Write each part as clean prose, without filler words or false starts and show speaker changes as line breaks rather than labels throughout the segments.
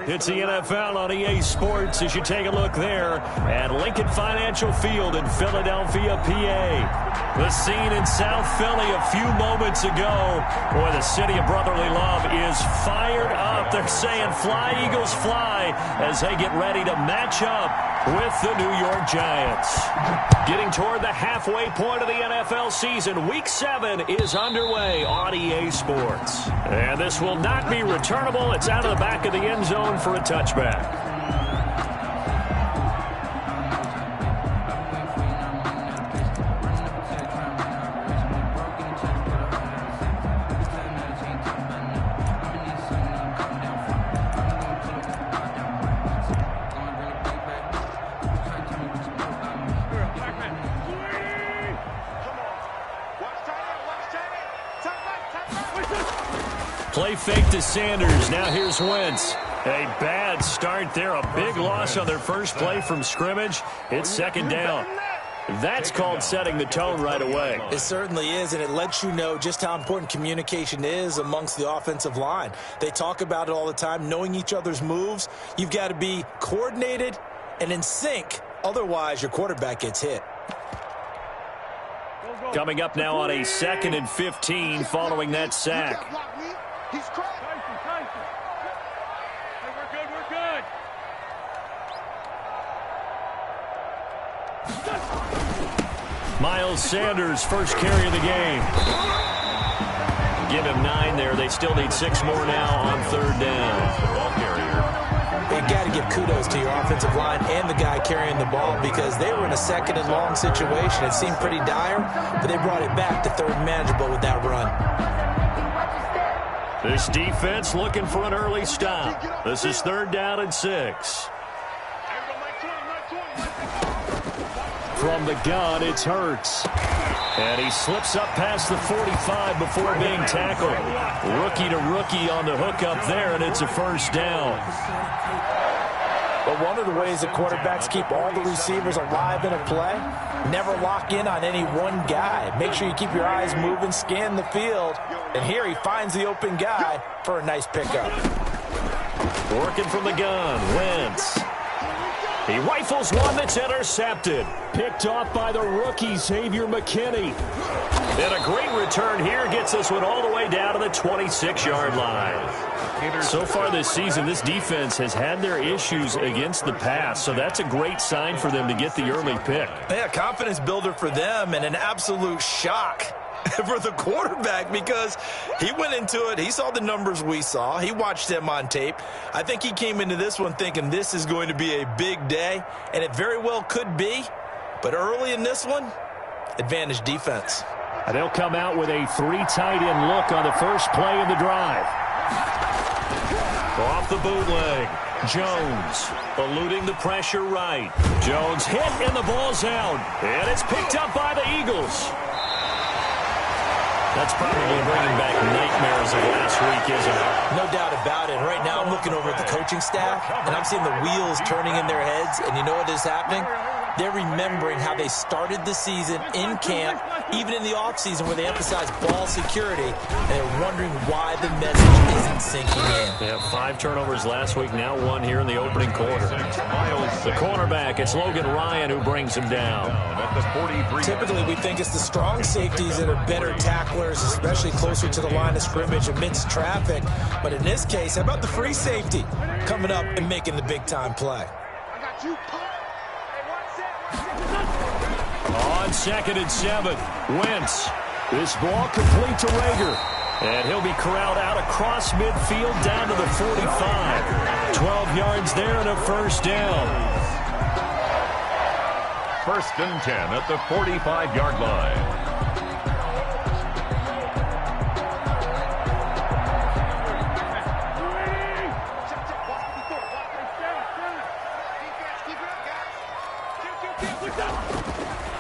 It's the NFL on EA Sports as you take a look there at Lincoln Financial Field in Philadelphia, PA. The scene in South Philly a few moments ago. Boy, the city of brotherly love is fired up. They're saying fly, Eagles, fly as they get ready to match up with the New York Giants. Getting toward the halfway point of the NFL season, Week 7 is underway on EA Sports. And this will not be returnable. It's out of the back of the end zone for a touchback. Play fake to Sanders. Now here's Wentz. A bad start there. A big loss on their first play from scrimmage. It's second down. That's called setting the tone right away.
It certainly is, and it lets you know just how important communication is amongst the offensive line. They talk about it all the time, knowing each other's moves. You've got to be coordinated and in sync. Otherwise, your quarterback gets hit.
Coming up now on a 2nd and 15 following that sack.
He's cracked. Hey, we're good.
Miles Sanders, first carry of the game. Give him 9 there. They still need 6 more now on 3rd down. Ball carrier.
You got to give kudos to your offensive line and the guy carrying the ball because they were in a 2nd and long situation. It seemed pretty dire, but they brought it back to 3rd and manageable with that run.
This defense looking for an early stop. This is 3rd down and 6. From the gun, it's Hurts. And he slips up past the 45 before being tackled. Rookie to rookie on the hook up there, and it's a 1st down.
But one of the ways that quarterbacks keep all the receivers alive in a play, never lock in on any one guy. Make sure you keep your eyes moving, scan the field. And here he finds the open guy for a nice pickup.
Working from the gun, Wentz. He rifles one that's intercepted. Picked off by the rookie, Xavier McKinney. And a great return here gets this one all the way down to the 26-yard line. So far this season, this defense has had their issues against the pass, so that's a great sign for them to get the early pick.
Yeah, confidence builder for them and an absolute shock for the quarterback because he went into it. He saw the numbers we saw. He watched them on tape. I think he came into this one thinking this is going to be a big day, and it very well could be. But early in this one, advantage defense.
And they'll come out with a 3 tight end look on the first play of the drive. Off the bootleg. Jones eluding the pressure right. Jones hit and the ball's out. And it's picked up by the Eagles. That's probably bringing back nightmares of last week, isn't it?
No doubt about it. Right now I'm looking over at the coaching staff, and I'm seeing the wheels turning in their heads. And you know what is happening? They're remembering how they started the season in camp, even in the offseason where they emphasized ball security, and they're wondering why the message isn't sinking in.
They have 5 turnovers last week, now 1 here in the opening quarter. The cornerback, it's Logan Ryan who brings him down.
Typically, we think it's the strong safeties that are better tacklers, especially closer to the line of scrimmage amidst traffic. But in this case, how about the free safety coming up and making the big-time play?
On 2nd and 7, Wentz. This ball complete to Rager. And he'll be corralled out across midfield down to the 45. 12 yards there and a 1st down.
1st and 10 at the 45-yard line.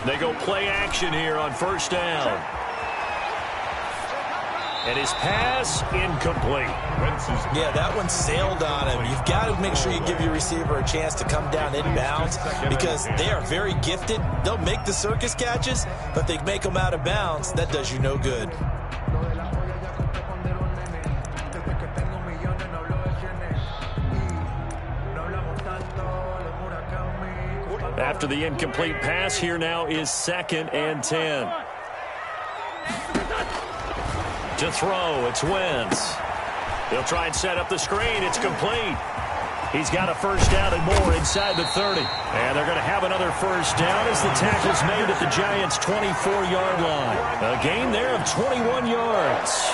They go play action here on 1st down. And his pass incomplete.
Yeah, that one sailed on him. You've got to make sure you give your receiver a chance to come down inbounds because they are very gifted. They'll make the circus catches, but if they make them out of bounds, that does you no good.
After the incomplete pass, here now is 2nd and 10. To throw, it's Wentz. He'll try and set up the screen. It's complete. He's got a first down and more inside the 30. And they're going to have another first down as the tackle's made at the Giants' 24-yard line. A gain there of 21 yards.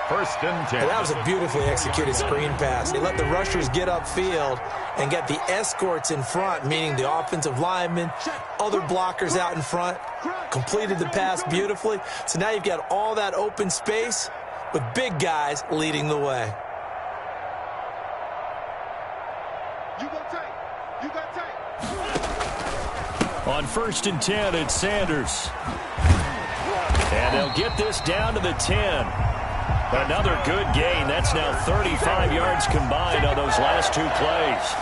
1st and 10.
And that was a beautifully executed screen pass. They let the rushers get upfield and get the escorts in front, meaning the offensive linemen, other blockers out in front, completed the pass beautifully. So now you've got all that open space with big guys leading the way.
You go tight. You got tight.
On 1st and 10, it's Sanders. And they'll get this down to the 10. Another good gain. That's now 35 yards combined on those last 2 plays.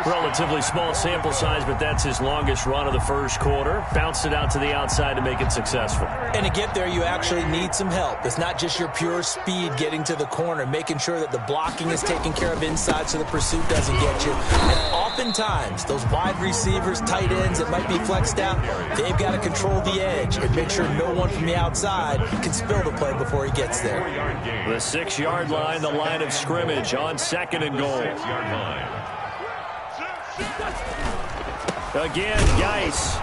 Relatively small sample size, but that's his longest run of the first quarter. Bounced it out to the outside to make it successful.
And to get there, you actually need some help. It's not just your pure speed getting to the corner, making sure that the blocking is taken care of inside so the pursuit doesn't get you. And oftentimes, those wide receivers, tight ends that might be flexed out, they've got to control the edge and make sure no one from the outside can spill the play before he gets there.
The 6-yard line, the line of scrimmage on 2nd and goal.
6-yard line.
Again, Geis.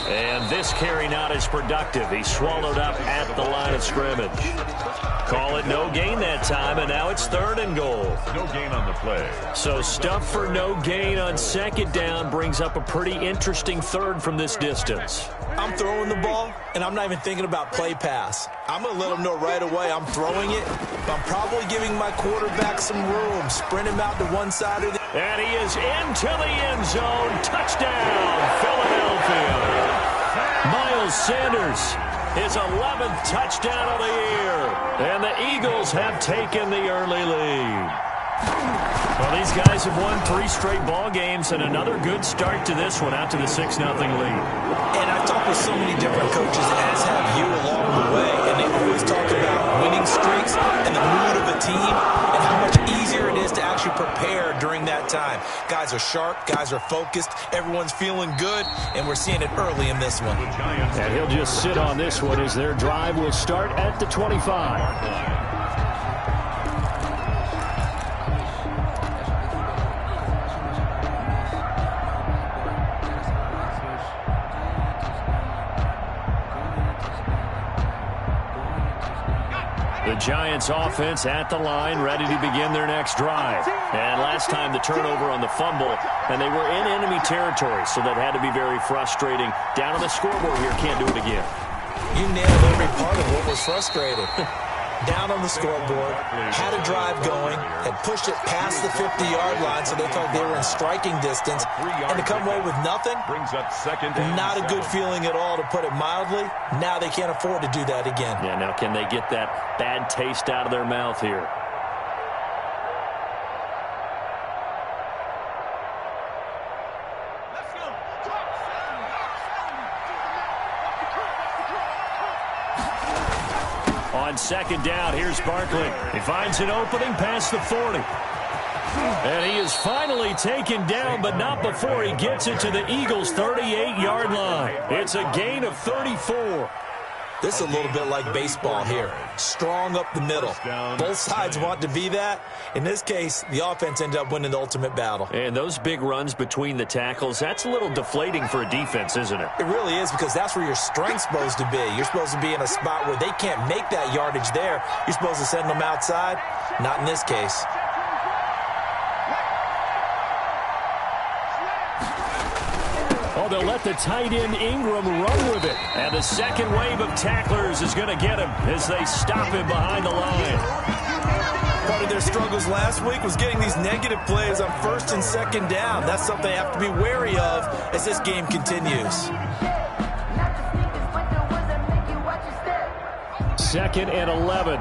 And this carry not as productive. He's swallowed up at the line of scrimmage. Call it no gain that time, and now it's 3rd and goal.
No gain on the play.
So stuff for no gain on 2nd down brings up a pretty interesting 3rd from this distance.
I'm throwing the ball, and I'm not even thinking about play pass. I'm going to let them know right away I'm throwing it, but I'm probably giving my quarterback some room. Sprint him out to one side or the other.
And he is into the end zone. Touchdown, Philadelphia. Miles Sanders, his 11th touchdown of the year. And the Eagles have taken the early lead. Well, these guys have won 3 straight ball games and another good start to this one out to the 6-0 lead.
And I've talked with so many different coaches, as have you, along the way, and they always talk about winning streaks and the mood of a team and how much easier it is to actually prepare during that time. Guys are sharp, guys are focused, everyone's feeling good, and we're seeing it early in this one.
And he'll just sit on this one as their drive will start at the 25. The Giants offense at the line, ready to begin their next drive. And last time the turnover on the fumble, and they were in enemy territory, so that had to be very frustrating. Down on the scoreboard here, can't do it again.
You nailed every part of what was frustrating. Down on the scoreboard, had a drive going, had pushed it past the 50-yard line, so they thought they were in striking distance, and to come away with nothing,
brings up 2nd and
not a good feeling at all, to put it mildly. Now they can't afford to do that again.
Yeah, now can they get that bad taste out of their mouth here? On 2nd down, here's Barkley. He finds an opening past the 40. And he is finally taken down, but not before he gets it to the Eagles' 38-yard line. It's a gain of 34.
This is a little bit like baseball here. Strong up the middle. Both sides want to be that. In this case, the offense ended up winning the ultimate battle.
And those big runs between the tackles, that's a little deflating for a defense, isn't it?
It really is, because that's where your strength's supposed to be. You're supposed to be in a spot where they can't make that yardage there. You're supposed to send them outside. Not in this case.
Oh, they'll let the tight end Ingram run with it. And the second wave of tacklers is going to get him as they stop him behind the line.
Part of their struggles last week was getting these negative plays on 1st and 2nd down. That's something they have to be wary of as this game continues.
2nd and 11.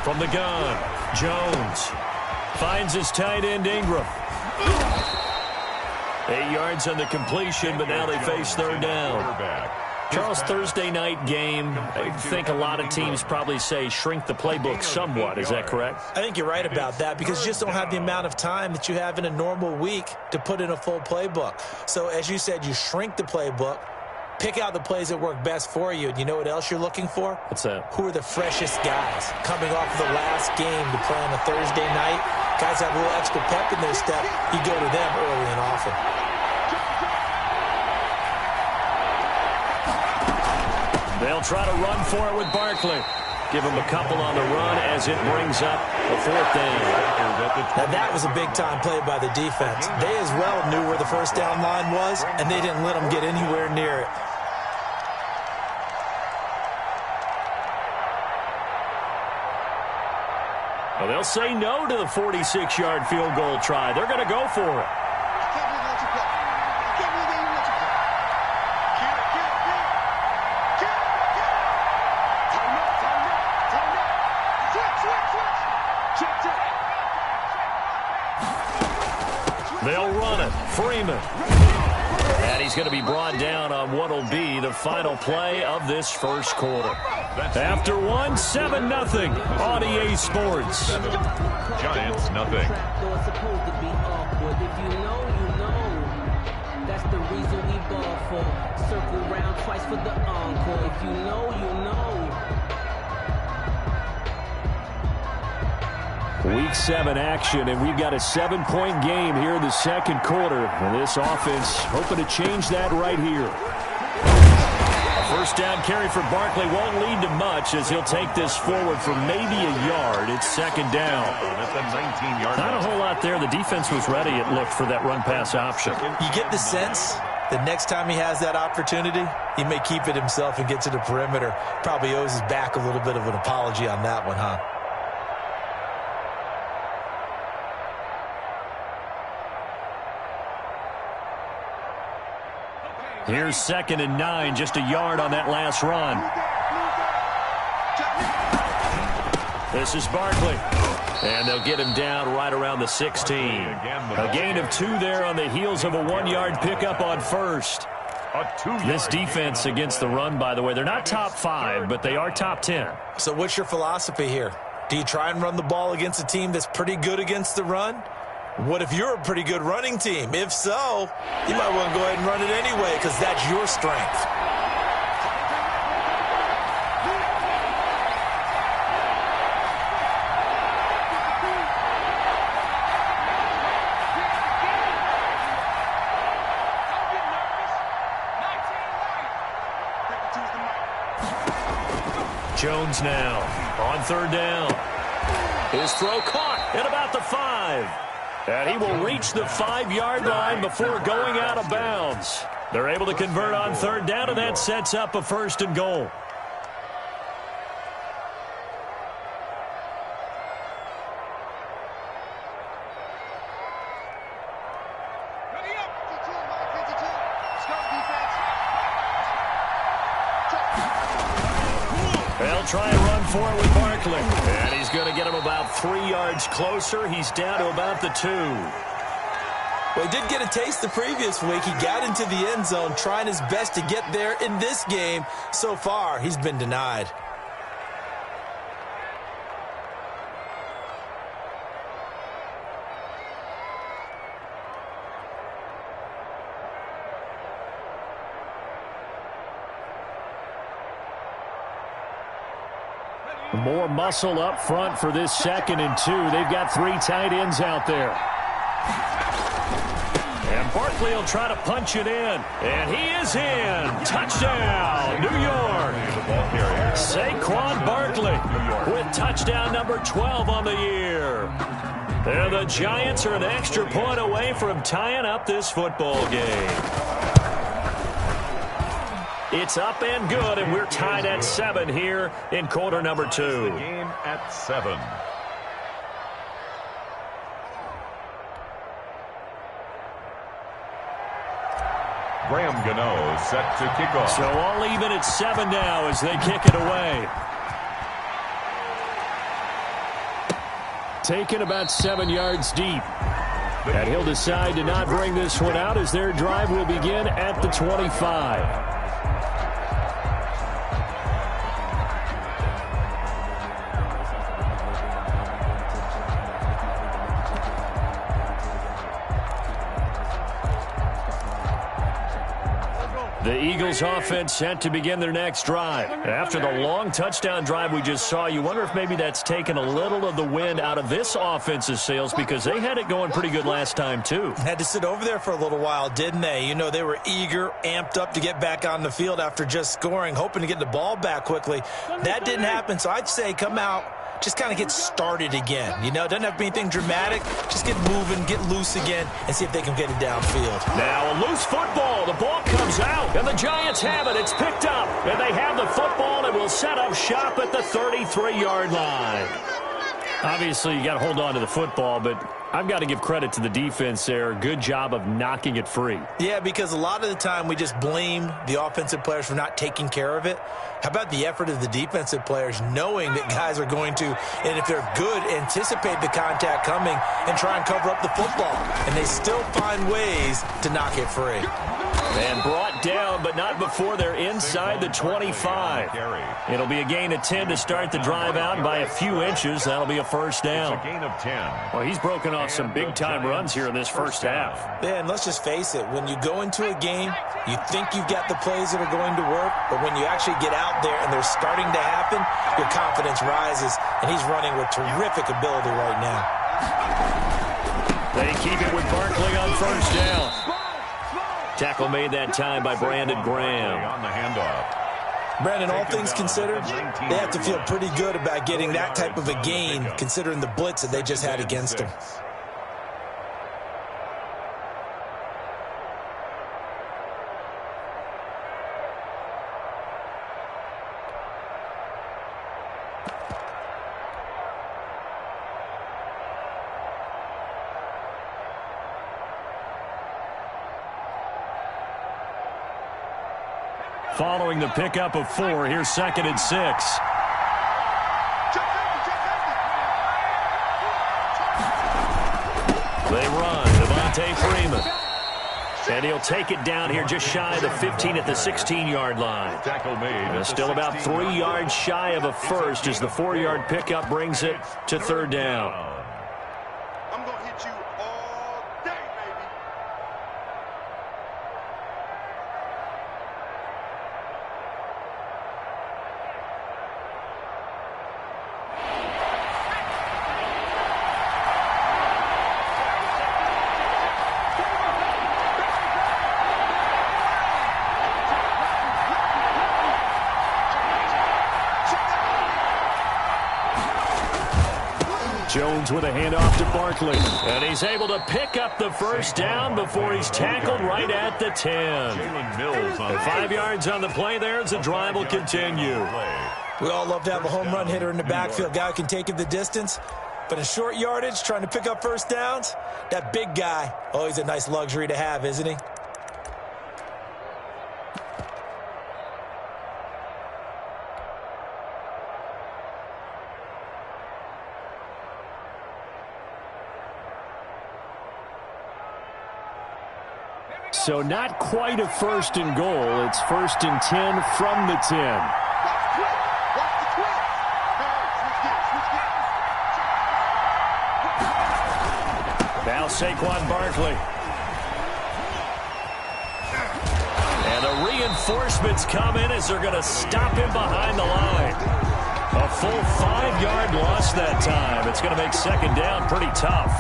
From the gun, Jones finds his tight end Ingram. 8 yards on the completion, but now they face 3rd down. Charles, Thursday night game, I think a lot of teams probably say shrink the playbook somewhat. Is that correct?
I think you're right about that because you just don't have the amount of time that you have in a normal week to put in a full playbook. So as you said, you shrink the playbook, pick out the plays that work best for you. And you know what else you're looking for?
What's that?
Who are the freshest guys coming off of the last game to play on a Thursday night? Guys have a little extra pep in their step. You go to them early and often.
They'll try to run for it with Barkley. Give him a couple on the run as it brings up the 4th down.
Now that was a big-time play by the defense. They as well knew where the first down line was, and they didn't let them get anywhere near it.
Well, they'll say no to the 46-yard field goal try. They're going to go for it. They'll run it. Freeman. And he's going to be brought down on what will be the final play of this first quarter. After 1, 7-0 on EA Sports.
Giants nothing.
That's the reason we ball for. Circle round twice for the encore. If you know, you know.
Week 7 action, and we've got a 7-point game here in the second quarter. And this offense hoping to change that right here. A first down carry for Barkley won't lead to much as he'll take this forward for maybe a yard. It's second down.
That's a 19-yard.
Not a whole lot there. The defense was ready, it looked, for that run-pass option.
You get the sense that next time he has that opportunity, he may keep it himself and get to the perimeter. Probably owes his back a little bit of an apology on that one, huh?
Here's 2nd and 9, just a yard on that last run. This is Barkley. And they'll get him down right around the 16. A gain of 2 there on the heels of a 1-yard pickup on first. This defense against the run, by the way, they're not top 5, but they are top 10.
So what's your philosophy here? Do you try and run the ball against a team that's pretty good against the run? What if you're a pretty good running team? If so, you might want to go ahead and run it anyway because that's your strength.
Jones now on 3rd down. His throw caught at about the 5. And he will reach the 5-yard line before going out of bounds. They're able to convert on 3rd down, and that sets up a 1st and goal. They'll try and run for it with Barkley. And he's going to get him about 3 yards closer. He's down to about the 2.
Well, he did get a taste the previous week. He got into the end zone trying his best to get there in this game. So far, he's been denied.
More muscle up front for this 2nd and 2. They've got 3 tight ends out there. And Barkley will try to punch it in. And he is in. Touchdown, New York. Saquon Barkley with touchdown number 12 on the year. And the Giants are an extra point away from tying up this football game. It's up and good, and we're tied at 7 here in quarter number 2.
The game at 7. Graham Gano set to kick off.
So all even at 7 now as they kick it away. Taken about 7 yards deep. And he'll decide to not bring this one out as their drive will begin at the 25. The Eagles offense set to begin their next drive. After the long touchdown drive we just saw, you wonder if maybe that's taken a little of the wind out of this offense's sails because they had it going pretty good last time too.
Had to sit over there for a little while, didn't they? You know, they were eager, amped up to get back on the field after just scoring, hoping to get the ball back quickly. That didn't happen, so I'd say come out, just kind of get started again. You know, it doesn't have to be anything dramatic. Just get moving, get loose again, and see if they can get it downfield.
Now a loose football. The ball comes out, and the Giants have it. It's picked up, and they have the football and will set up shop at the 33-yard line. Obviously, you got to hold on to the football, but I've got to give credit to the defense there. Good job of knocking it free.
Yeah, because a lot of the time we just blame the offensive players for not taking care of it. How about the effort of the defensive players knowing that guys are going to, and if they're good, anticipate the contact coming and try and cover up the football. And they still find ways to knock it free.
And brought down, but not before they're inside the 25. It'll be a gain of 10 to start the drive out, and by a few inches, that'll be a first down.
It's a gain of 10.
Well, he's broken off some big-time runs here in this first half.
Yeah, and let's just face it. When you go into a game, you think you've got the plays that are going to work, but when you actually get out there and they're starting to happen, your confidence rises, and he's running with terrific ability right now.
They keep it with Barkley on first down. Tackle made that time by Brandon Graham.
On the handoff.
Brandon, all things considered, they have to feel pretty good about getting that type of a gain, considering the blitz that they just had against them.
Following the pickup of 4, here's 2nd and 6. They run. Devontae Freeman. And he'll take it down here just shy of the 15 at the 16-yard line.
Tackle made.
Still about 3 yards shy of a first as the 4-yard pickup brings it to third down.
I'm going to hit you all day, baby.
Jones with a handoff to Barkley. And he's able to pick up the first down before he's tackled right at the 10.
Jalen Mills on
5 yards on the play there as the drive will continue.
We all love to have a home run hitter in the backfield. Guy who can take it the distance. But in short yardage, trying to pick up first downs, that big guy, always a nice luxury to have, isn't he?
So not quite a 1st and goal. It's 1st and 10 from the 10. Now Saquon Barkley. And the reinforcements come in as they're going to stop him behind the line. A full 5-yard loss that time. It's going to make second down pretty tough.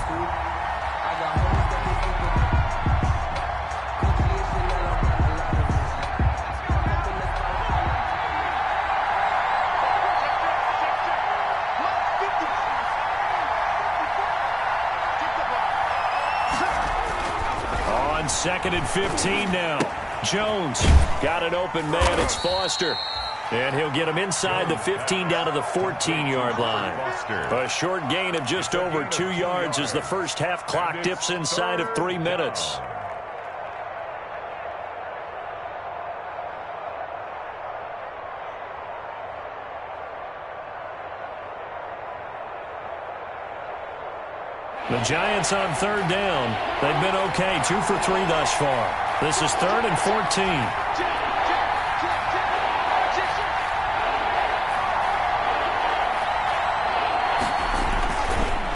On 2nd and 15 now. Jones got an open man. It's Foster. And he'll get him inside the 15 down to the 14-yard line. A short gain of just over 2 yards as the first half clock dips inside of 3 minutes. The Giants on third down. They've been okay, 2 for 3 thus far. This is 3rd and 14.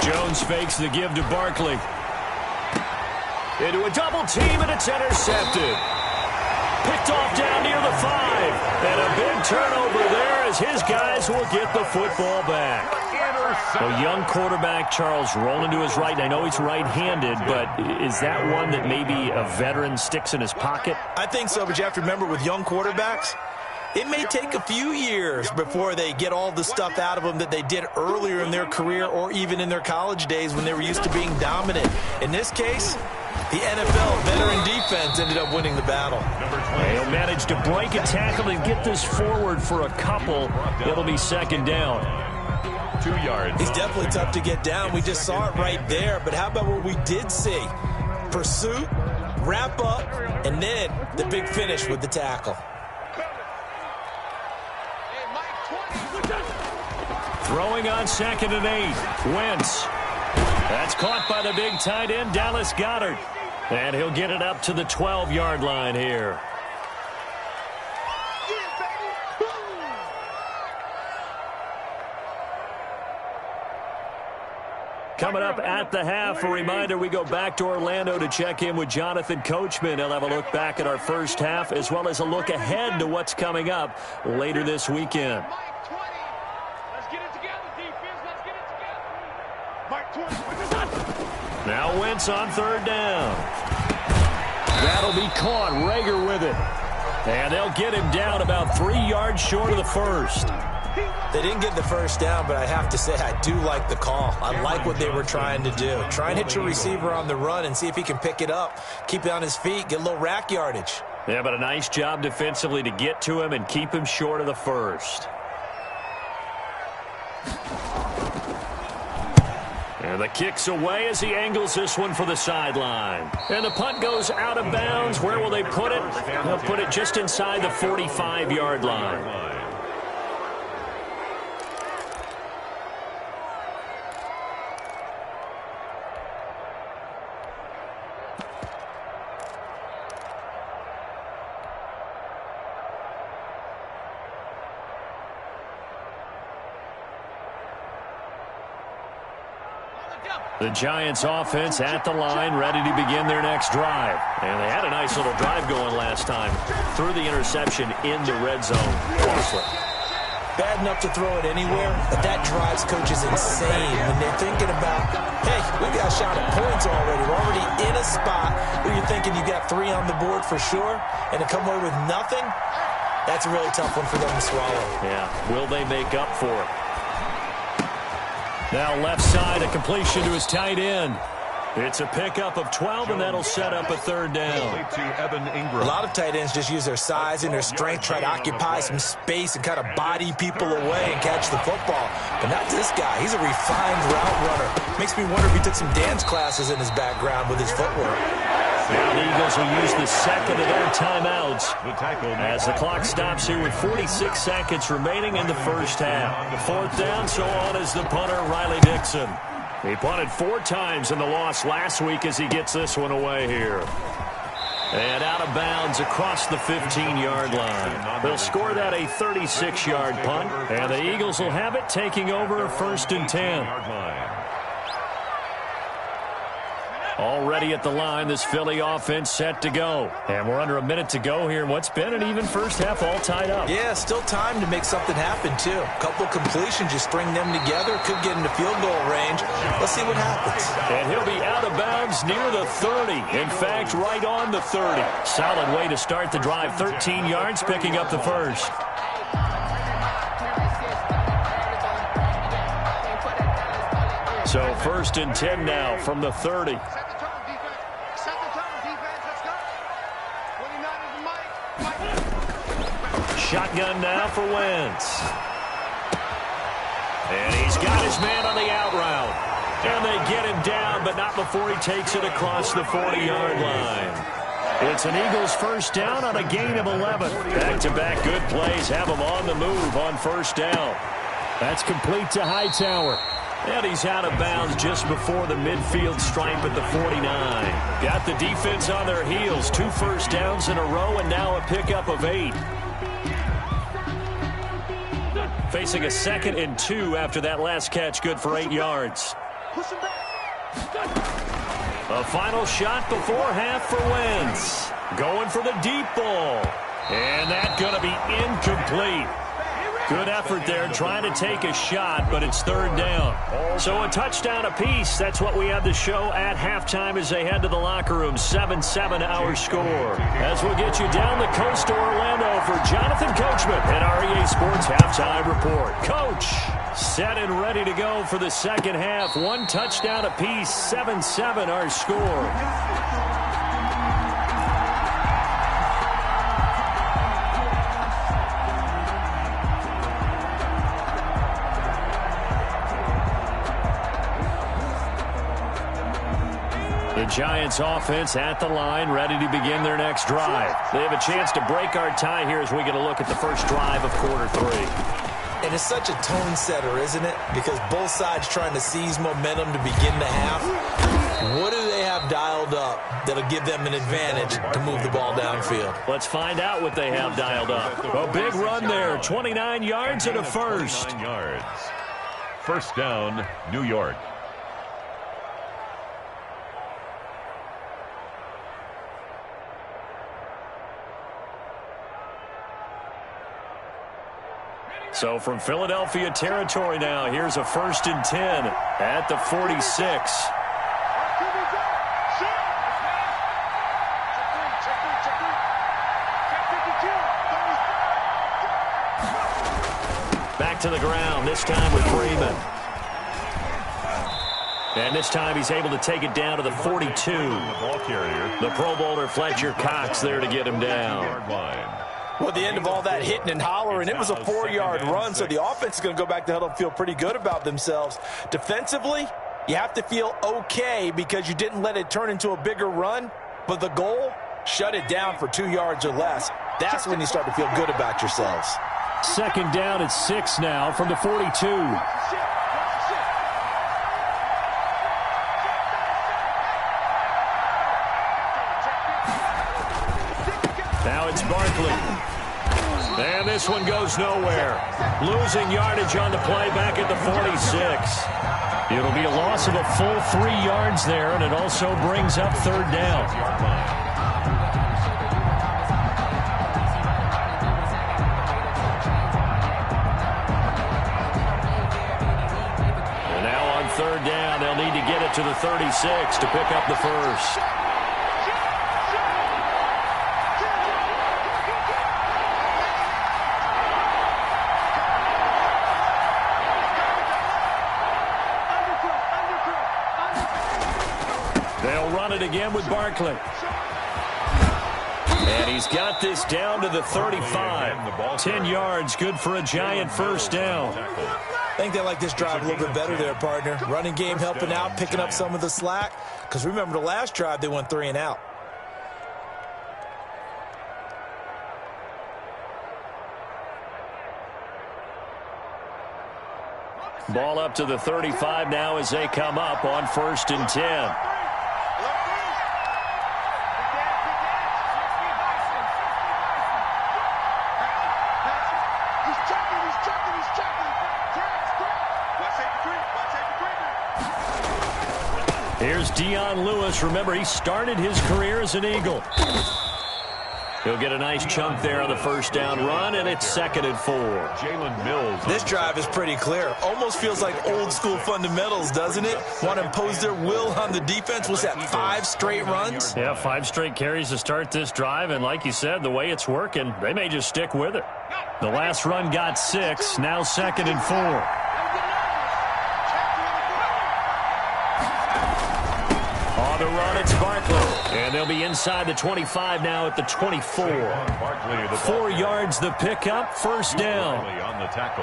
Jones fakes the give to Barkley. Into a double team, and it's intercepted. Picked off down near the 5. And a big turnover there as his guys will get the football back. A young quarterback, Charles, rolling to his right. I know he's right-handed, but is that one that maybe a veteran sticks in his pocket?
I think so, but you have to remember with young quarterbacks, it may take a few years before they get all the stuff out of them that they did earlier in their career or even in their college days when they were used to being dominant. In this case, the NFL veteran defense ended up winning the battle.
He'll manage to break a tackle and get this forward for a couple. It'll be second down.
2 yards.
He's definitely tough to get down. We just saw it right there. But how about what we did see? Pursuit, wrap up, and then the big finish with the tackle.
Throwing on 2nd and 8. Wentz. That's caught by the big tight end, Dallas Goedert. And he'll get it up to the 12-yard line here. Coming up at the half, a reminder, we go back to Orlando to check in with Jonathan Coachman. He'll have a look back at our first half as well as a look ahead to what's coming up later this weekend. Now Wentz on 3rd down. That'll be caught. Rager with it. And they'll get him down about 3 yards short of the first.
They didn't get the first down, but I have to say I do like the call. I like what they were trying to do. Try and hit your receiver on the run and see if he can pick it up, keep it on his feet, get a little rack yardage.
Yeah, but a nice job defensively to get to him and keep him short of the first. And the kick's away as he angles this one for the sideline. And the punt goes out of bounds. Where will they put it? They'll put it just inside the 45-yard line. The Giants offense at the line, ready to begin their next drive. And they had a nice little drive going last time. Threw the interception in the red zone. Costly.
Bad enough to throw it anywhere, but that drives coaches insane when they're thinking about, hey, we got a shot at points already. We're already in a spot where you're thinking you got 3 on the board for sure, and to come away with nothing, that's a really tough one for them to swallow.
Yeah, will they make up for it? Now left side, a completion to his tight end. It's a pickup of 12, and that'll set up a 3rd down.
A lot of tight ends just use their size and their strength, try to occupy some space and kind of body people away and catch the football. But not this guy. He's a refined route runner. Makes me wonder if he took some dance classes in his background with his footwork.
Now the Eagles will use the second of their timeouts as the clock stops here with 46 seconds remaining in the first half. 4th down, so on is the punter, Riley Dixon. He punted 4 times in the loss last week as he gets this one away here. And out of bounds across the 15-yard line. They'll score that a 36-yard punt, and the Eagles will have it taking over a 1st and 10. Already at the line, this Philly offense set to go. And we're under a minute to go here in what's been an even first half, all tied up.
Yeah, still time to make something happen, too. A couple completions, just string them together. Could get into field goal range. Let's see what happens.
And he'll be out of bounds near the 30. In fact, right on the 30. Solid way to start the drive. 13 yards, picking up the first. So 1st and 10 now from the 30. Shotgun now for Wentz. And he's got his man on the out route. And they get him down, but not before he takes it across the 40-yard line. It's an Eagles first down on a gain of 11. Back-to-back good plays have him on the move on 1st down. That's complete to Hightower. And he's out of bounds just before the midfield stripe at the 49. Got the defense on their heels. 2 first downs in a row, and now a pickup of 8. Facing a 2nd and 2 after that last catch, good for 8 yards. A final shot before half for Wentz. Going for the deep ball. And that's going to be incomplete. Good effort there trying to take a shot, but it's third down. So a touchdown apiece. That's what we have to show at halftime as they head to the locker room. 7-7 our score. As we'll get you down the coast to Orlando for Jonathan Coachman at REA Sports Halftime Report. Coach, set and ready to go for the second half. One touchdown apiece. 7-7 our score. The Giants offense at the line, ready to begin their next drive. They have a chance to break our tie here as we get a look at the first drive of quarter three.
And it's such a tone setter, isn't it? Because both sides trying to seize momentum to begin the half. What do they have dialed up that'll give them an advantage to move the ball downfield?
Let's find out what they have dialed up. A big run there, 29 yards and a first.
29 yards. First down, New York.
So from Philadelphia territory now, here's a 1st and 10 at the 46. Back to the ground, this time with Freeman. And this time he's able to take it down to the 42. The Pro Bowler Fletcher Cox there to get him down.
Well, at the end of all that hitting and hollering, it was a 4-yard run, so the offense is going to go back to huddle and feel pretty good about themselves. Defensively, you have to feel okay because you didn't let it turn into a bigger run, but the goal, shut it down for 2 yards or less. That's when you start to feel good about yourselves.
Second down at 6 now from the 42. Now it's Barkley. And this one goes nowhere. Losing yardage on the play back at the 46. It'll be a loss of a full 3 yards there, and it also brings up third down. And now on third down, they'll need to get it to the 36 to pick up the first. Again with Barkley. And he's got this down to the 35. 10 yards, good for a Giant first down.
I think they like this drive a little bit better there, partner. Running game helping out, picking up some of the slack. Because remember the last drive, they went 3 and out.
Ball up to the 35 now as they come up on 1st and 10. Here's Dion Lewis. Remember, he started his career as an Eagle. He'll get a nice chunk there on the first down run, and it's 2nd and 4.
Jalen Mills.
This drive is pretty clear. Almost feels like old school fundamentals, doesn't it? Want to impose their will on the defense. Was that 5 straight runs?
Yeah, 5 straight carries to start this drive, and like you said, the way it's working, they may just stick with it. The last run got 6, now 2nd and 4. On the run, it's Barkley. And they'll be inside the 25 now at the 24. 4 yards the pickup, first down.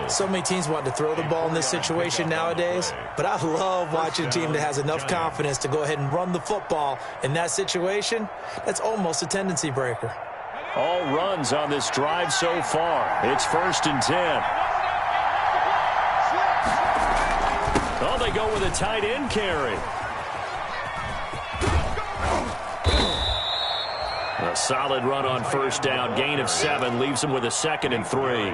So many teams want to throw the ball in this situation nowadays, but I love watching a team that has enough confidence to go ahead and run the football in that situation. That's almost a tendency breaker.
All runs on this drive so far. It's 1st and 10. Oh, they go with a tight end carry. A solid run on first down. Gain of 7 leaves them with a 2nd and 3.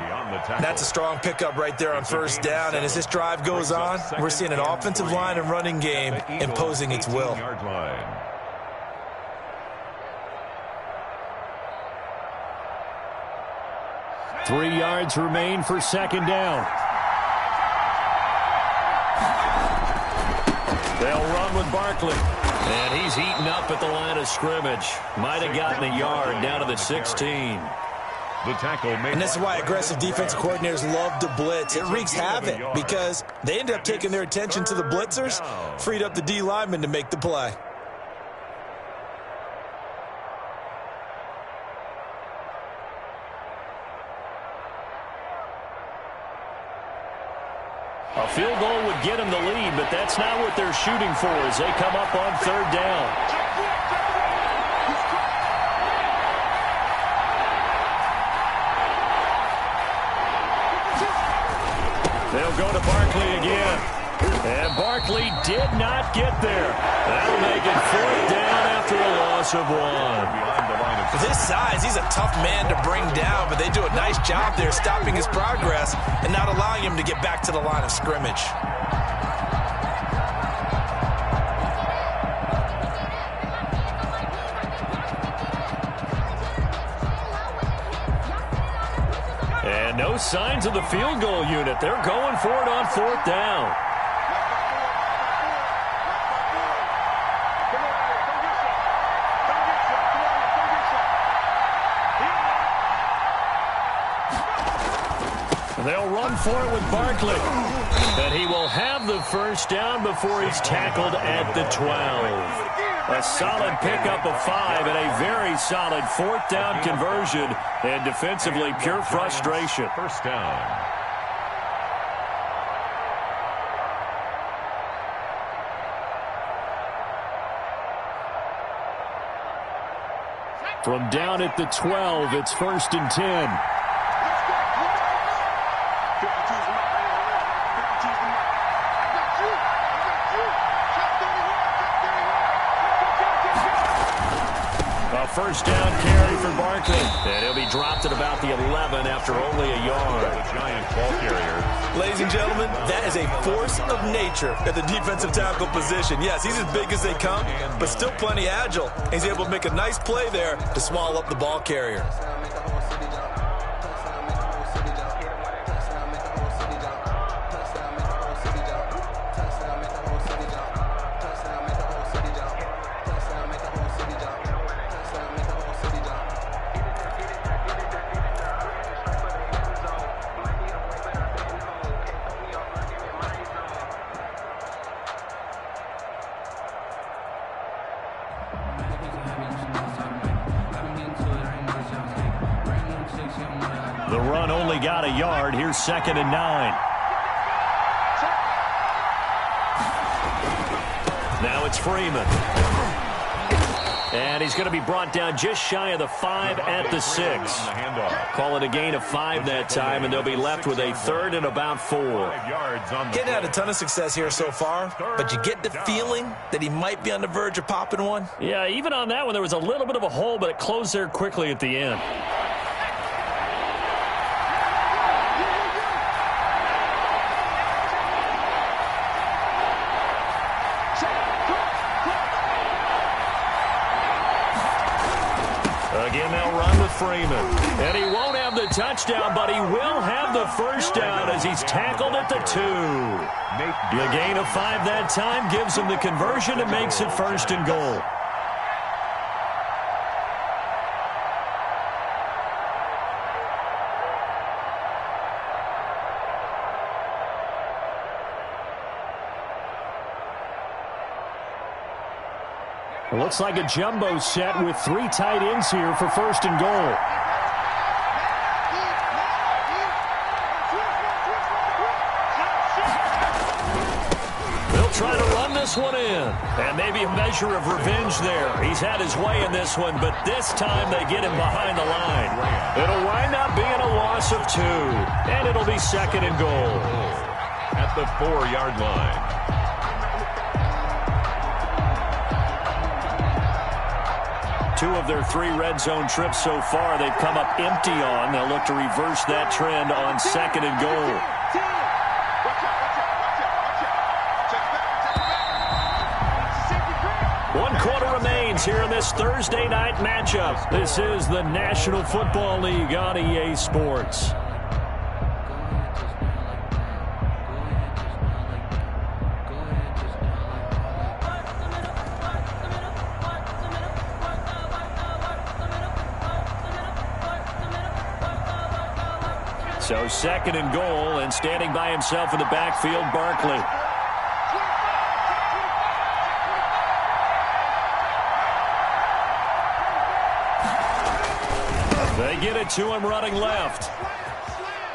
That's a strong pickup right there on first down. And as this drive goes on, we're seeing an offensive line and running game imposing its will.
3 yards remain for second down. They'll run with Barkley. And he's eaten up at the line of scrimmage. Might have gotten a yard down to the 16.
The tackle made.
And this is why aggressive defensive coordinators love to blitz. It wreaks havoc because they end up taking their attention to the blitzers, freed up the D lineman to make the play.
A field goal would get them the lead, but that's not what they're shooting for as they come up on third down. They'll go to Barkley again. And Barkley did not get there. That'll make it fourth down after a loss of 1.
With his size, he's a tough man to bring down, but they do a nice job there stopping his progress and not allowing him to get back to the line of scrimmage.
And no signs of the field goal unit. They're going for it on fourth down. They'll run for it with Barkley. But he will have the first down before he's tackled at the 12. A solid pickup of 5 and a very solid fourth down conversion. And defensively, pure frustration.
First down.
From down at the 12, it's 1st and 10. First down carry for Barkley. And he'll be dropped at about the 11 after only a yard.
The giant ball carrier.
Ladies and gentlemen, that is a force of nature at the defensive tackle position. Yes, he's as big as they come, but still plenty agile. He's able to make a nice play there to swallow up the ball carrier.
The run only got a yard. Here's 2nd and 9. Now it's Freeman. And he's going to be brought down just shy of the 5 at the 6. Call it a gain of 5 that time, and they'll be left with a 3rd and about 4.
Getting had a ton of success here so far, but you get the feeling that he might be on the verge of popping one.
Yeah, even on that one, there was a little bit of a hole, but it closed there quickly at the end. Again, they'll run with Freeman. And he won't have the touchdown, but he will have the first down as he's tackled at the 2. The gain of 5 that time gives him the conversion and makes it 1st and goal. It looks like a jumbo set with 3 tight ends here for 1st and goal. They'll try to run this one in. And maybe a measure of revenge there. He's had his way in this one, but this time they get him behind the line. It'll wind up being a loss of 2. And it'll be 2nd and goal.
At the 4-yard line.
Two of their 3 red zone trips so far, they've come up empty on. They'll look to reverse that trend on 2nd and goal. 1 quarter remains here in this Thursday night matchup. This is the National Football League on EA Sports. So 2nd and goal, and standing by himself in the backfield, Barkley. They get it to him running left.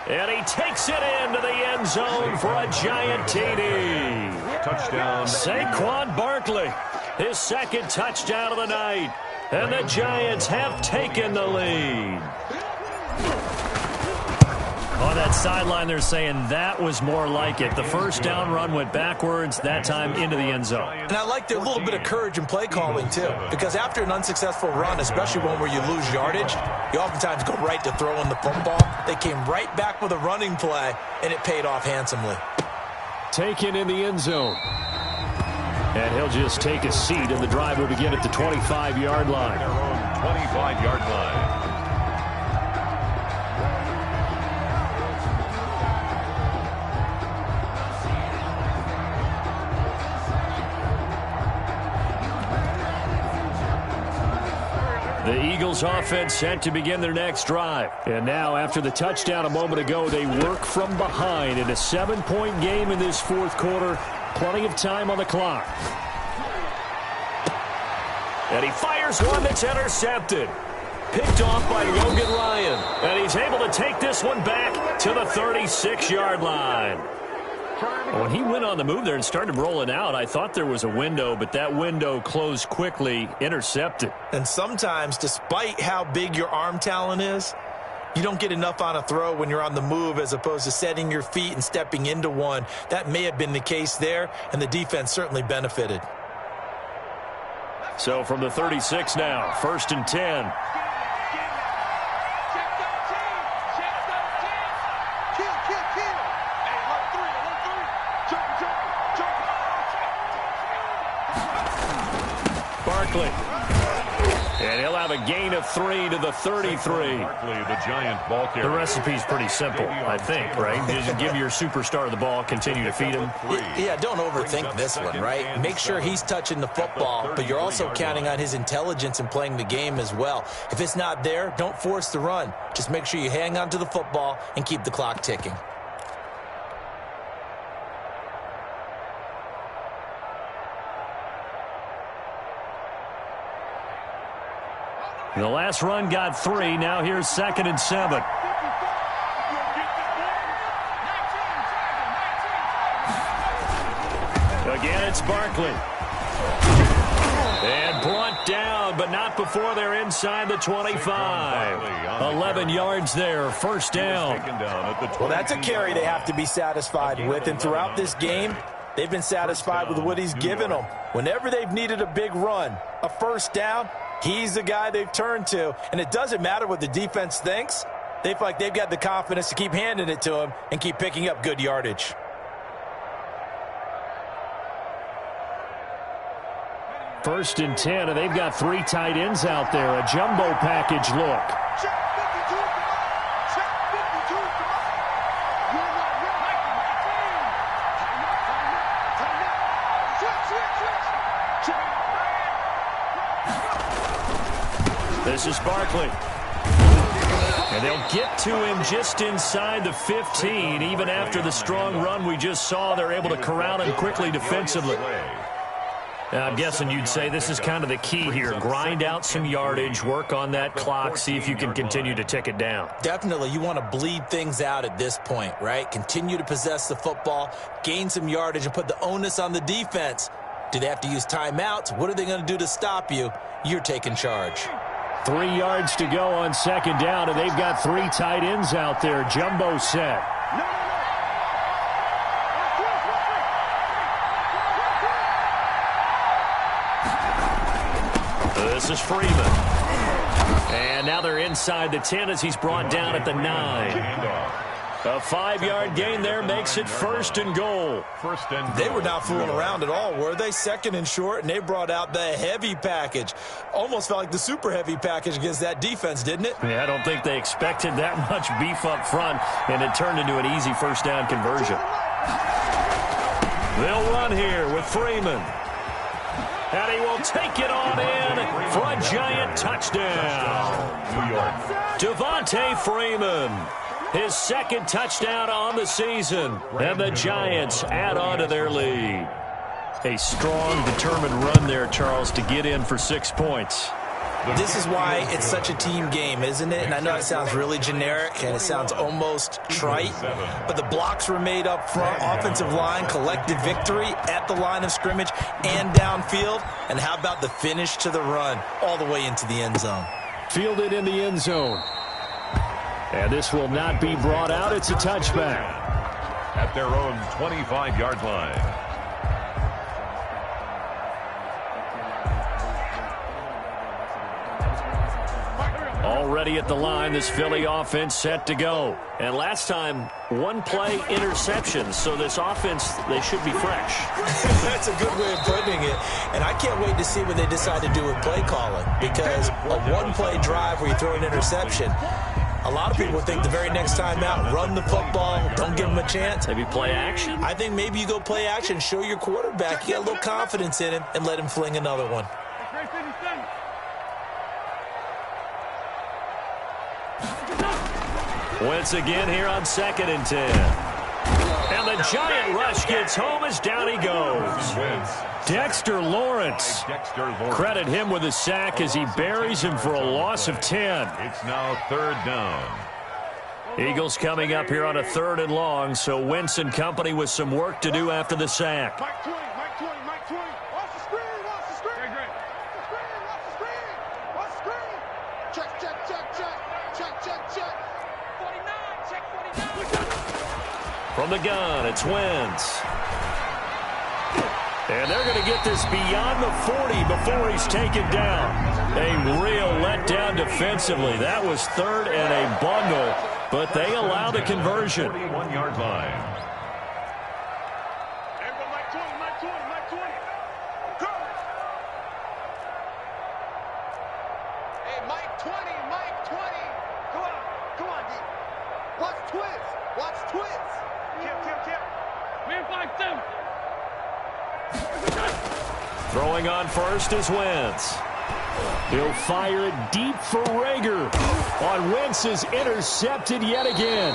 And he takes it into the end zone for a giant TD.
Touchdown.
Saquon Barkley, his 2nd touchdown of the night. And the Giants have taken the lead. On that sideline, they're saying that was more like it. The first down run went backwards, that time into the end zone.
And I like their little bit of courage in play calling, too. Because after an unsuccessful run, especially one where you lose yardage, you oftentimes go right to throwing the football. They came right back with a running play, and it paid off handsomely.
Taken in the end zone. And he'll just take a seat, and the drive will begin at the 25-yard line.
25-yard line.
The Eagles offense set to begin their next drive. And now, after the touchdown a moment ago, they work from behind in a 7-point game in this 4th quarter. Plenty of time on the clock. And he fires one that's intercepted. Picked off by Logan Ryan. And he's able to take this one back to the 36-yard line. When he went on the move there and started rolling out, I thought there was a window, but that window closed quickly, intercepted.
And sometimes, despite how big your arm talent is, you don't get enough on a throw when you're on the move as opposed to setting your feet and stepping into one. That may have been the case there, and the defense certainly benefited.
So from the 36 now, 1st and 10. Barkley. And he'll have a gain of 3 to the 33.
Barkley, the giant ball carrier.
The recipe's pretty simple, I think, right? Just give your superstar the ball, continue to feed him.
Yeah, don't overthink this one, right? Make sure he's touching the football, but you're also counting on his intelligence in playing the game as well. If it's not there, don't force the run. Just make sure you hang on to the football and keep the clock ticking.
The last run got 3. Now here's 2nd and 7. Again, it's Barkley. And brought down, but not before they're inside the 25. 11 yards there, 1st down.
Well, that's a carry they have to be satisfied with, and throughout this game, they've been satisfied with what he's given them. Whenever they've needed a big run, a 1st down, he's the guy they've turned to, and it doesn't matter what the defense thinks. They feel like they've got the confidence to keep handing it to him and keep picking up good yardage.
First and 10, and they've got 3 tight ends out there. A jumbo package look. This is Barkley. And they'll get to him just inside the 15. Even after the strong run we just saw, they're able to corral him quickly defensively. Now, I'm guessing you'd say this is kind of the key here. Grind out some yardage, work on that clock, see if you can continue to tick it down.
Definitely. You want to bleed things out at this point, right? Continue to possess the football, gain some yardage, and put the onus on the defense. Do they have to use timeouts? What are they going to do to stop you? You're taking charge.
3 yards to go on 2nd down, and they've got 3 tight ends out there. Jumbo set. This is Freeman. And now they're inside the 10 as he's brought down at the 9. A 5-yard gain there makes it 1st and goal.
They were not fooling around at all, were they? 2nd and short, and they brought out the heavy package. Almost felt like the super heavy package against that defense, didn't it?
Yeah, I don't think they expected that much beef up front, and it turned into an easy 1st down conversion. They'll run here with Freeman. And he will take it on in for a giant touchdown.
New York.
Devontae Freeman. His 2nd touchdown on the season. And the Giants add on to their lead. A strong, determined run there, Charles, to get in for 6 points.
This is why it's such a team game, isn't it? And I know it sounds really generic and it sounds almost trite, but the blocks were made up front, offensive line, collective victory at the line of scrimmage and downfield. And how about the finish to the run all the way into the end zone?
Fielded in the end zone. And this will not be brought out. It's a touchback.
At their own 25-yard line.
Already at the line, this Philly offense set to go. And last time, 1-play interception. So this offense, they should be fresh.
That's a good way of putting it. And I can't wait to see what they decide to do with play calling. Because a 1-play drive where you throw an interception, a lot of people think the very next time out, run the football, don't give them a chance.
Maybe play action?
I think maybe you go play action, show your quarterback, you got a little confidence in him, and let him fling another one.
Once again here on 2nd and 10. And the giant rush gets home as down he goes. Dexter Lawrence. Credit him with a sack as he buries him for a loss of 10.
It's now 3rd down.
Eagles coming up here on a 3rd and long, so Wentz and company with some work to do after the sack.
Mike 20, Mike 20, Mike 20. Watch the screen, watch the screen. Great. Watch the screen, watch the screen. Check, check, check, check. Check, check, check. 49, check 49.
From the gun, it's Wentz. And they're going to get this beyond the 40 before he's taken down. A real letdown defensively. That was 3rd and a bundle, but they allow the conversion.
41-yard line.
Everybody, Mike 20, Mike 20, Mike 20. Go. Hey, Mike 20, Mike 20. Come on, D. Watch twins. Watch twins. Kill. We're 5-7.
Throwing on first is Wentz. He'll fire it deep for Rager. On Wentz is intercepted yet again.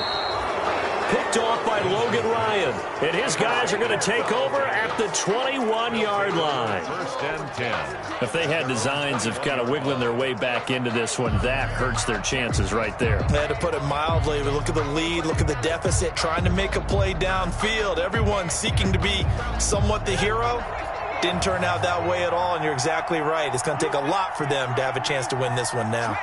Picked off by Logan Ryan. And his guys are going to take over at the 21-yard line.
1st and 10.
If they had designs of kind of wiggling their way back into this one, that hurts their chances right there.
They had to put it mildly, but look at the lead, look at the deficit, trying to make a play downfield. Everyone seeking to be somewhat the hero. Didn't turn out that way at all, and you're exactly right. It's going to take a lot for them to have a chance to win this one now.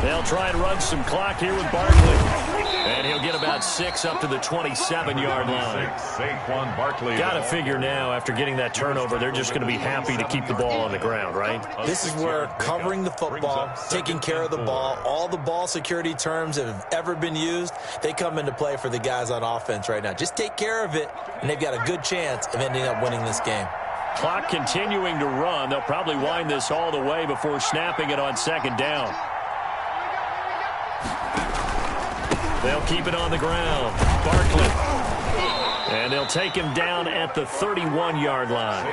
They'll try and run some clock here with Barkley. And he'll get about 6 up to the 27-yard line.
Saquon Barkley.
Got to figure now, after getting that turnover, they're just going to be happy to keep the ball on the ground, right?
This is where covering the football, taking care of the ball, all the ball security terms that have ever been used, they come into play for the guys on offense right now. Just take care of it, and they've got a good chance of ending up winning this game.
Clock continuing to run. They'll probably wind this all the way before snapping it on 2nd down. They'll keep it on the ground. Barkley. And they'll take him down at the 31-yard line.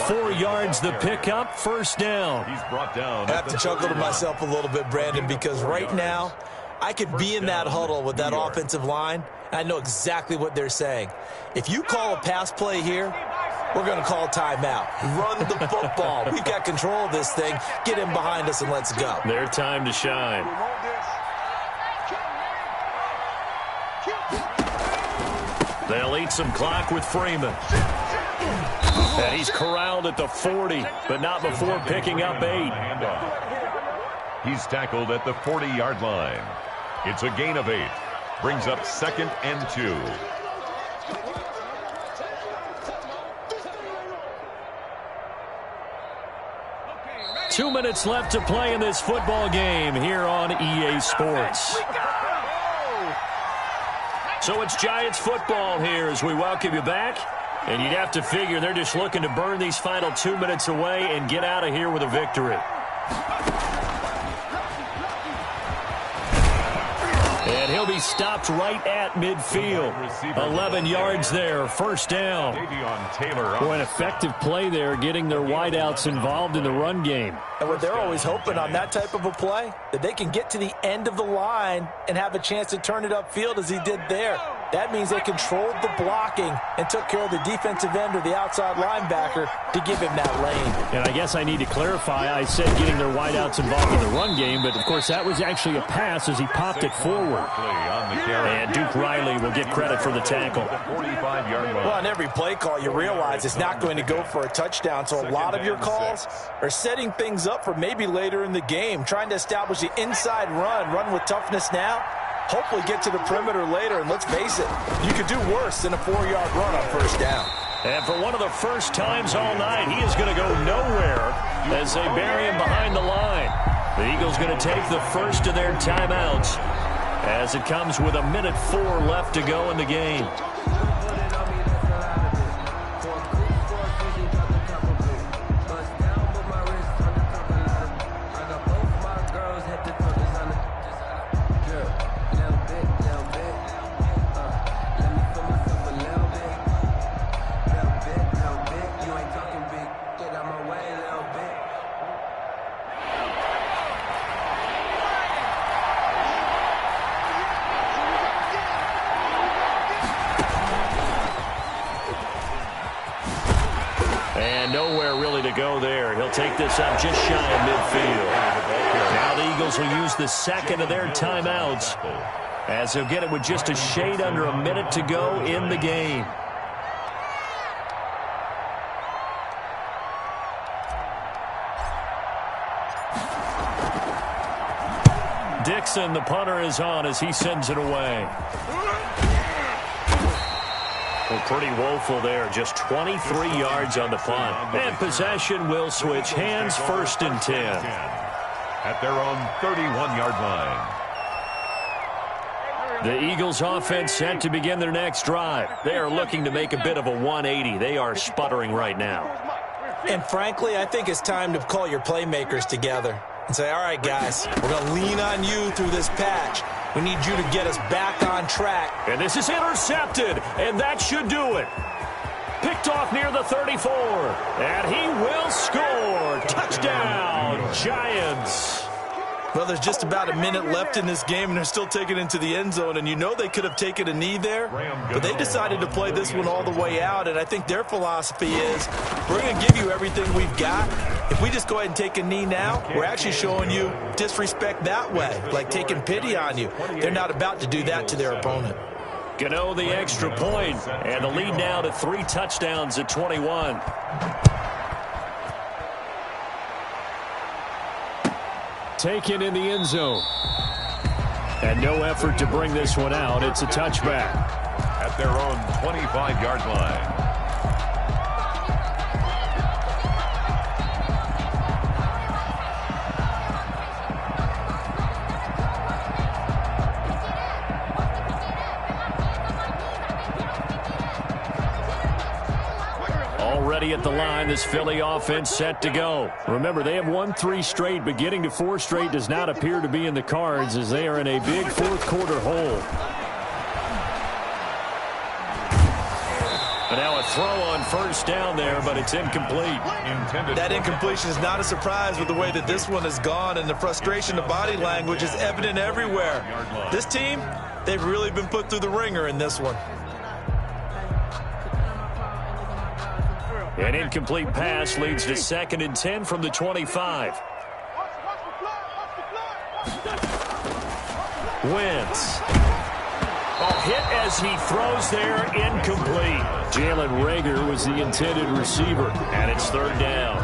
4 yards the pickup, 1st down.
He's brought down.
I have to chuckle to myself a little bit, Brandon, because right now I could be in that huddle with that offensive line. I know exactly what they're saying. If you call a pass play here, we're going to call timeout. Run the football. We've got control of this thing. Get him behind us and let's go.
Their time to shine. They'll eat some clock with Freeman. And he's corralled at the 40, but not before picking up 8.
He's tackled at the 40-yard line. It's a gain of 8. Brings up 2nd and 2.
2 minutes left to play in this football game here on EA Sports. So it's Giants football here as we welcome you back. And you'd have to figure they're just looking to burn these final 2 minutes away and get out of here with a victory. And he'll be stopped right at midfield. 11 yards there, first down. Boy, an effective play there, getting their wideouts involved in the run game.
And what they're always hoping on that type of a play, that they can get to the end of the line and have a chance to turn it upfield as he did there. That means they controlled the blocking and took care of the defensive end or the outside linebacker to give him that lane.
And I guess I need to clarify, I said getting their wideouts involved in the run game, but of course that was actually a pass as he popped it forward. And Duke Riley will get credit for the tackle.
Well, on every play call, you realize it's not going to go for a touchdown, so a lot of your calls are setting things up for maybe later in the game, trying to establish the inside run with toughness now, hopefully get to the perimeter later, and let's face it, you could do worse than a 4-yard run on first down.
And for one of the first times all night, he is going to go nowhere as they bury him behind the line. The Eagles going to take the first of their timeouts as it comes with 1:04 left to go in the game. Take this up just shy of midfield. Now the Eagles will use the second of their timeouts as they'll get it with just a shade under a minute to go in the game. Dixon, the punter, is on as he sends it away. Well, pretty woeful there. Just 23 yards on the punt. And possession will switch hands, 1st and 10.
At their own 31-yard line.
The Eagles offense set to begin their next drive. They are looking to make a bit of a 180. They are sputtering right now.
And frankly, I think it's time to call your playmakers together and say, all right, guys, we're going to lean on you through this patch. We need you to get us back on track.
And this is intercepted, and that should do it. Picked off near the 34, and he will score. Touchdown, Giants.
Well, there's just about a minute left in this game, and they're still taking it into the end zone. And you know they could have taken a knee there, but they decided to play this one all the way out. And I think their philosophy is, we're going to give you everything we've got. If we just go ahead and take a knee now, we're actually showing you disrespect that way, like taking pity on you. They're not about to do that to their opponent.
Gano the extra point, and the lead now to 3 touchdowns at 21. Taken in the end zone. And no effort to bring this one out. It's a touchback.
At their own 25-yard line.
Already at the line, this Philly offense set to go. Remember, they have won 3 straight, but getting to 4 straight does not appear to be in the cards as they are in a big fourth-quarter hole. And now a throw on first down there, but it's incomplete.
That incompletion is not a surprise with the way that this one has gone, and the frustration, the body language is evident everywhere. This team, they've really been put through the ringer in this one.
An incomplete pass leads to 2nd and 10 from the 25. Wentz. Oh, hit as he throws there, incomplete. Jalen Reagor was the intended receiver, and it's 3rd down.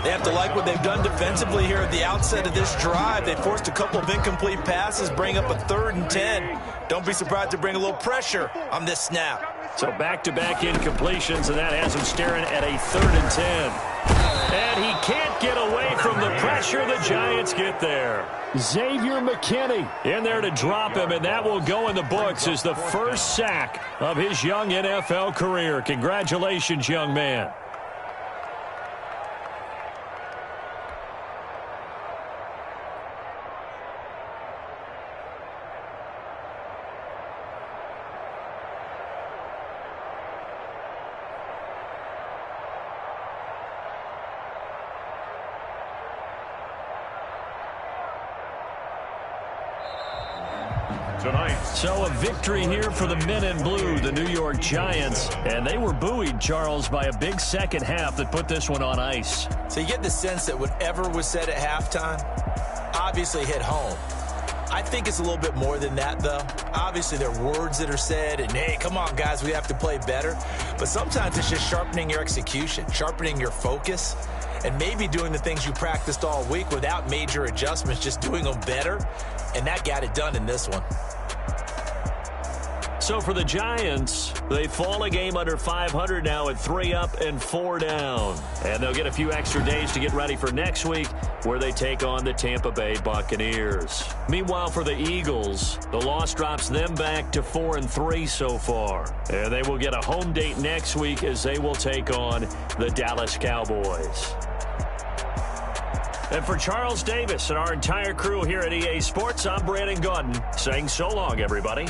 They have to like what they've done defensively here at the outset of this drive. They forced a couple of incomplete passes, bring up a 3rd and 10. Don't be surprised to bring a little pressure on this snap.
So back-to-back incompletions, and that has him staring at a 3rd and 10. And he can't get away from the pressure. pressure the Giants get there.
Xavier McKinney
In there to drop him, and that will go in the books as the first sack of his young NFL career. Congratulations, young man.
Tonight.
So a victory here for the men in blue, the New York Giants. And they were buoyed, Charles, by a big second half that put this one on ice.
So you get the sense that whatever was said at halftime obviously hit home. I think it's a little bit more than that, though. Obviously, there are words that are said, and, hey, come on, guys, we have to play better. But sometimes it's just sharpening your execution, sharpening your focus, and maybe doing the things you practiced all week without major adjustments, just doing them better. And that got it done in this one.
So for the Giants, they fall a game under 500 now at 3 up and 4 down. And they'll get a few extra days to get ready for next week, where they take on the Tampa Bay Buccaneers. Meanwhile, for the Eagles, the loss drops them back to 4-3 so far. And they will get a home date next week as they will take on the Dallas Cowboys. And for Charles Davis and our entire crew here at EA Sports, I'm Brandon Gaudin saying so long, everybody.